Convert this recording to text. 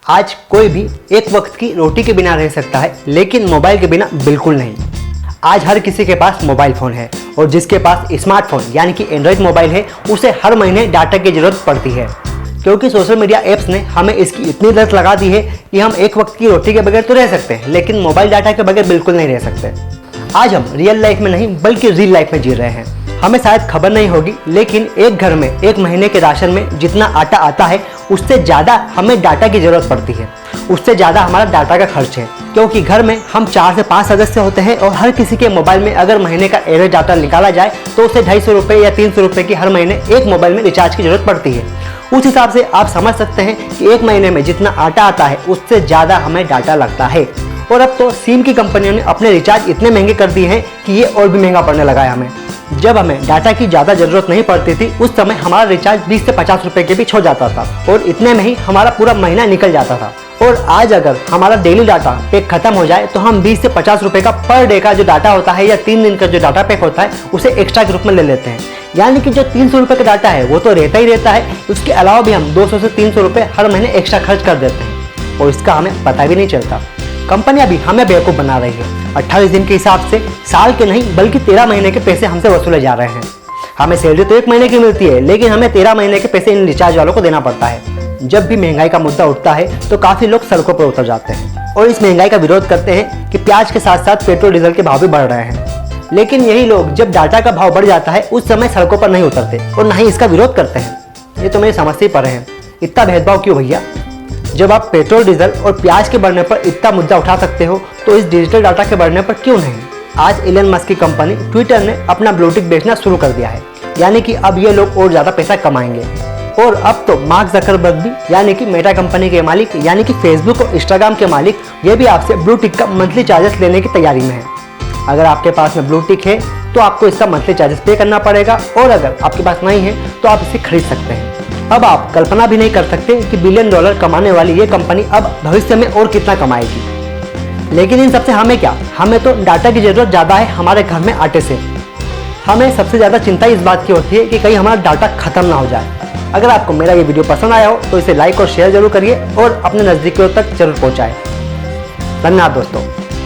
आज कोई भी एक वक्त की रोटी के बिना रह सकता है, लेकिन मोबाइल के बिना बिल्कुल नहीं। आज हर किसी के पास मोबाइल फ़ोन है और जिसके पास स्मार्टफोन यानी कि एंड्रॉयड मोबाइल है उसे हर महीने डाटा की ज़रूरत पड़ती है, क्योंकि सोशल मीडिया ऐप्स ने हमें इसकी इतनी लत लगा दी है कि हम एक वक्त की रोटी के बगैर तो रह सकते हैं, लेकिन मोबाइल डाटा के बगैर बिल्कुल नहीं रह सकते। आज हम रियल लाइफ में नहीं बल्कि रील लाइफ में जी रहे हैं। हमें शायद खबर नहीं होगी, लेकिन एक घर में एक महीने के राशन में जितना आटा आता है उससे ज़्यादा हमें डाटा की ज़रूरत पड़ती है, उससे ज़्यादा हमारा डाटा का खर्च है। क्योंकि घर में हम 4 से 5 सदस्य होते हैं और हर किसी के मोबाइल में अगर महीने का एवरेज डाटा निकाला जाए तो उसे 250 रुपये या 300 रुपये की हर महीने एक मोबाइल में रिचार्ज की ज़रूरत पड़ती है। उस हिसाब से आप समझ सकते हैं कि एक महीने में जितना आटा आता है उससे ज़्यादा हमें डाटा लगता है। और अब तो सिम की कंपनियों ने अपने रिचार्ज इतने महंगे कर दिए हैं कि ये और भी महंगा पड़ने लगा है हमें। जब हमें डाटा की ज़्यादा ज़रूरत नहीं पड़ती थी उस समय हमारा रिचार्ज 20 से 50 रुपये के बीच हो जाता था और इतने में ही हमारा पूरा महीना निकल जाता था। और आज अगर हमारा डेली डाटा पैक खत्म हो जाए तो हम 20 से 50 रुपये का पर डे का जो डाटा होता है या 3 दिन का जो डाटा पैक होता है उसे एक्स्ट्रा के रूप में ले लेते हैं। यानी कि जो 300 रुपये का डाटा है वो तो रहता ही रहता है, उसके अलावा भी हम 200 से 300 रुपये हर महीने एक्स्ट्रा खर्च कर देते हैं और इसका हमें पता भी नहीं चलता। कंपनियां भी हमें बेवकूफ़ बना रही है। 28 दिन के हिसाब से साल के नहीं बल्कि 13 महीने के पैसे हमसे वसूले जा रहे हैं। हमें सैलरी तो 1 महीने की मिलती है, लेकिन हमें 13 महीने के पैसे इन रिचार्ज वालों को देना पड़ता है। जब भी महंगाई का मुद्दा उठता है तो काफ़ी लोग सड़कों पर उतर जाते हैं और इस महंगाई का विरोध करते हैं कि प्याज के साथ साथ पेट्रोल डीजल के भाव भी बढ़ रहे हैं। लेकिन यही लोग जब डाटा का भाव बढ़ जाता है उस समय सड़कों पर नहीं उतरते और ना ही इसका विरोध करते हैं। ये तो मेरी समझ से ही परे हैं। इतना भेदभाव क्यों भैया? जब आप पेट्रोल डीजल और प्याज के बढ़ने पर इतना मुद्दा उठा सकते हो तो इस डिजिटल डाटा के बढ़ने पर क्यों नहीं? आज एलन मस्क की कंपनी ट्विटर ने अपना ब्लू टिक बेचना शुरू कर दिया है, यानी कि अब ये लोग और ज़्यादा पैसा कमाएंगे। और अब तो मार्क जकरबर्ग भी यानी कि मेटा कंपनी के मालिक यानी कि फेसबुक और इंस्टाग्राम के मालिक ये भी आपसे ब्लू टिक का मंथली चार्जेस लेने की तैयारी में है। अगर आपके पास में ब्लू टिक है तो आपको इसका मंथली चार्जेस पे करना पड़ेगा और अगर आपके पास नहीं है तो आप इसे खरीद सकते हैं। अब आप कल्पना भी नहीं कर सकते कि $1 बिलियन कमाने वाली ये कंपनी अब भविष्य में और कितना कमाएगी। लेकिन इन सबसे हमें क्या, हमें तो डाटा की ज़रूरत ज़्यादा है हमारे घर में आटे से। हमें सबसे ज़्यादा चिंता इस बात की होती है कि कहीं हमारा डाटा खत्म ना हो जाए। अगर आपको मेरा ये वीडियो पसंद आया हो तो इसे लाइक और शेयर जरूर करिए और अपने नज़दीकियों तक जरूर पहुँचाएँ। धन्यवाद दोस्तों।